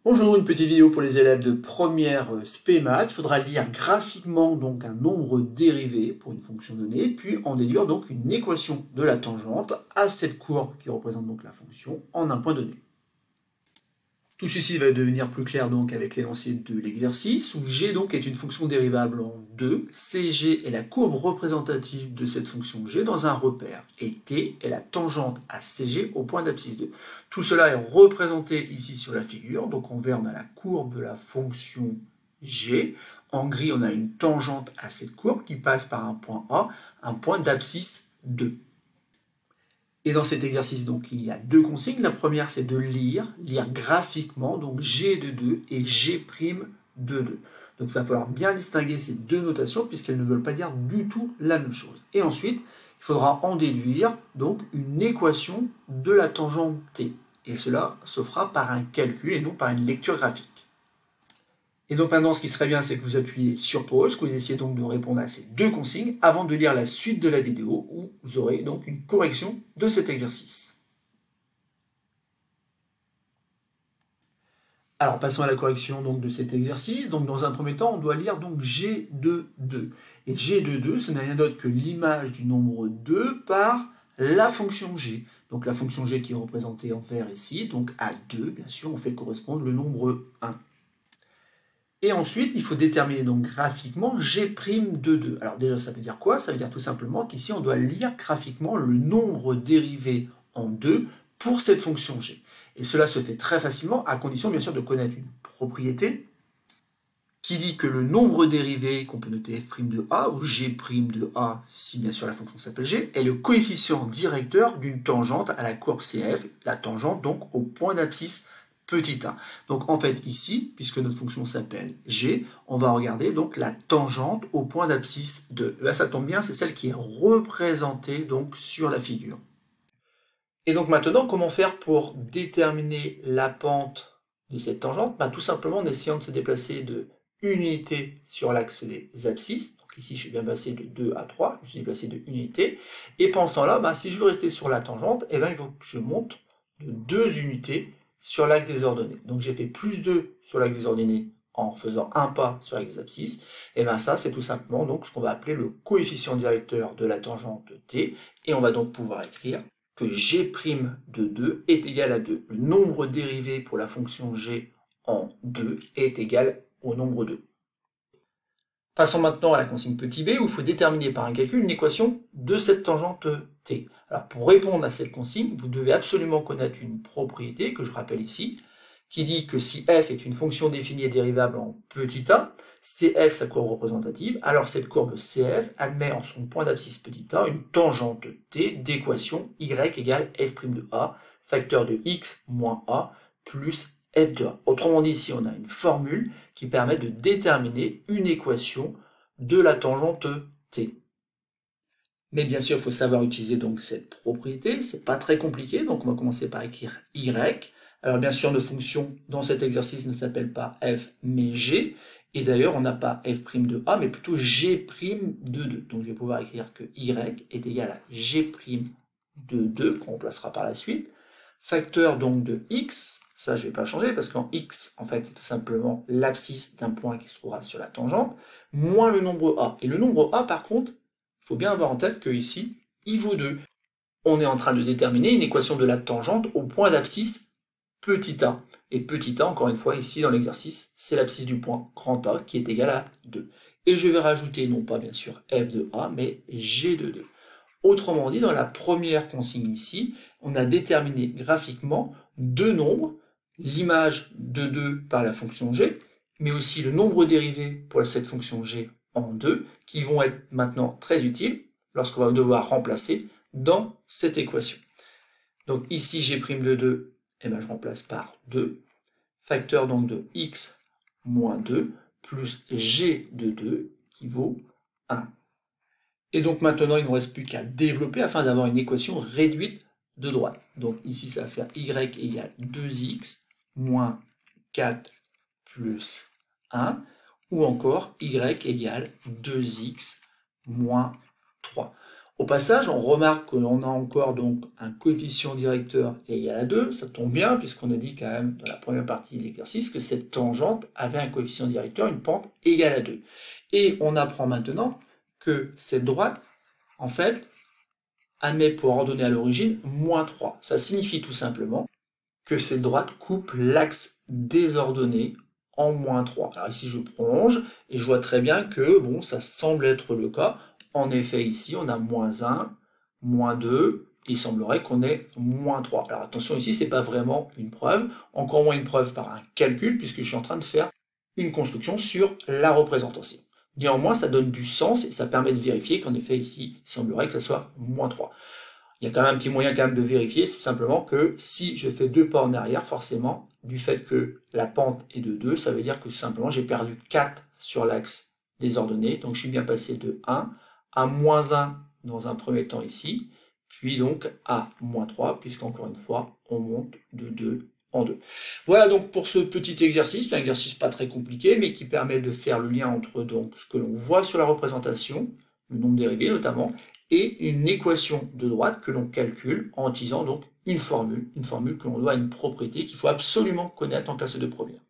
Bonjour, une petite vidéo pour les élèves de première spé maths. Il faudra lire graphiquement donc un nombre dérivé pour une fonction donnée, puis en déduire donc une équation de la tangente à cette courbe qui représente donc la fonction en un point donné. Tout ceci va devenir plus clair donc avec l'énoncé de l'exercice, où g donc est une fonction dérivable en 2, cg est la courbe représentative de cette fonction g dans un repère, et t est la tangente à cg au point d'abscisse 2. Tout cela est représenté ici sur la figure, donc en vert on a la courbe de la fonction g, en gris on a une tangente à cette courbe qui passe par un point A, un point d'abscisse 2. Et dans cet exercice, donc, il y a deux consignes. La première, c'est de lire graphiquement, donc G de 2 et G' de 2. Donc il va falloir bien distinguer ces deux notations puisqu'elles ne veulent pas dire du tout la même chose. Et ensuite, il faudra en déduire donc une équation de la tangente t. Et cela se fera par un calcul et non par une lecture graphique. Et donc maintenant, ce qui serait bien, c'est que vous appuyez sur pause, que vous essayez donc de répondre à ces deux consignes avant de lire la suite de la vidéo où vous aurez donc une correction de cet exercice. Alors passons à la correction donc de cet exercice. Donc dans un premier temps, on doit lire donc G de 2. Et G de 2, ce n'est rien d'autre que l'image du nombre 2 par la fonction G. Donc la fonction G qui est représentée en vert ici, donc à 2, bien sûr, on fait correspondre le nombre 1. Et ensuite, il faut déterminer donc graphiquement G' de 2. Alors déjà, ça veut dire quoi? Ça veut dire tout simplement qu'ici, on doit lire graphiquement le nombre dérivé en 2 pour cette fonction G. Et cela se fait très facilement, à condition bien sûr de connaître une propriété qui dit que le nombre dérivé, qu'on peut noter f' de a, ou G' de a, si bien sûr la fonction s'appelle G, est le coefficient directeur d'une tangente à la courbe CF, la tangente donc au point d'abscisse petit a. Donc en fait ici, puisque notre fonction s'appelle g, on va regarder donc la tangente au point d'abscisse 2. Là ça tombe bien, c'est celle qui est représentée donc sur la figure. Et donc maintenant, comment faire pour déterminer la pente de cette tangente? Tout simplement en essayant de se déplacer de une unité sur l'axe des abscisses. Donc ici je suis bien passé de 2 à 3, je me suis déplacé de 1 unité. Et pendant ce temps-là, si je veux rester sur la tangente, il faut que je monte de 2 unités sur l'axe des ordonnées. Donc j'ai fait plus 2 sur l'axe des ordonnées en faisant un pas sur l'axe des abscisses. Et ça c'est tout simplement donc ce qu'on va appeler le coefficient directeur de la tangente t. Et on va donc pouvoir écrire que G' de 2 est égal à 2. Le nombre dérivé pour la fonction G en 2 est égal au nombre 2. Passons maintenant à la consigne petit b, où il faut déterminer par un calcul une équation de cette tangente t. Alors pour répondre à cette consigne, vous devez absolument connaître une propriété, que je rappelle ici, qui dit que si f est une fonction définie et dérivable en petit a, CF sa courbe représentative, alors cette courbe CF admet en son point d'abscisse petit a une tangente t d'équation y égale f' de a, facteur de x moins a plus f de a. Autrement dit, ici on a une formule qui permet de déterminer une équation de la tangente t. Mais bien sûr, il faut savoir utiliser donc cette propriété, c'est pas très compliqué, donc on va commencer par écrire y. Alors bien sûr, nos fonctions dans cet exercice ne s'appellent pas f mais g, et d'ailleurs on n'a pas f' de a, mais plutôt g' de 2. Donc je vais pouvoir écrire que y est égal à g' de 2, qu'on remplacera par la suite, facteur donc de x, ça je ne vais pas changer parce qu'en x, en fait, c'est tout simplement l'abscisse d'un point qui se trouvera sur la tangente, moins le nombre a. Et le nombre a, par contre, il faut bien avoir en tête que ici, il vaut 2. On est en train de déterminer une équation de la tangente au point d'abscisse petit a. Et petit a, encore une fois, ici dans l'exercice, c'est l'abscisse du point grand A qui est égal à 2. Et je vais rajouter, non pas bien sûr f de a, mais g de 2. Autrement dit, dans la première consigne ici, on a déterminé graphiquement deux nombres, l'image de 2 par la fonction g, mais aussi le nombre dérivé pour cette fonction g en 2, qui vont être maintenant très utiles lorsqu'on va devoir remplacer dans cette équation. Donc ici, g' de 2, je remplace par 2, facteur donc de x moins 2, plus g de 2, qui vaut 1. Et donc maintenant, il ne nous reste plus qu'à développer afin d'avoir une équation réduite de droite. Donc ici, ça va faire y égale 2x moins 4 plus 1, ou encore y égale 2x moins 3. Au passage, on remarque qu'on a encore donc un coefficient directeur égal à 2, ça tombe bien puisqu'on a dit quand même dans la première partie de l'exercice que cette tangente avait un coefficient directeur, une pente égale à 2. Et on apprend maintenant que cette droite, en fait, admet pour ordonnée à l'origine moins 3. Ça signifie tout simplement que cette droite coupe l'axe désordonné en moins 3. Alors ici je prolonge et je vois très bien que bon, ça semble être le cas. En effet ici on a moins 1, moins 2, et il semblerait qu'on ait moins 3. Alors attention ici c'est pas vraiment une preuve, encore moins une preuve par un calcul puisque je suis en train de faire une construction sur la représentation. Néanmoins ça donne du sens et ça permet de vérifier qu'en effet ici il semblerait que ce soit moins 3. Il y a quand même un petit moyen quand même de vérifier, c'est tout simplement que si je fais 2 pas en arrière, forcément, du fait que la pente est de 2, ça veut dire que tout simplement j'ai perdu 4 sur l'axe des ordonnées, donc je suis bien passé de 1 à moins 1 dans un premier temps ici, puis donc à moins 3, puisqu'encore une fois, on monte de 2 en 2. Voilà donc pour ce petit exercice, un exercice pas très compliqué, mais qui permet de faire le lien entre donc ce que l'on voit sur la représentation, le nombre dérivé notamment, et une équation de droite que l'on calcule en utilisant donc une formule que l'on doit à une propriété qu'il faut absolument connaître en classe de première.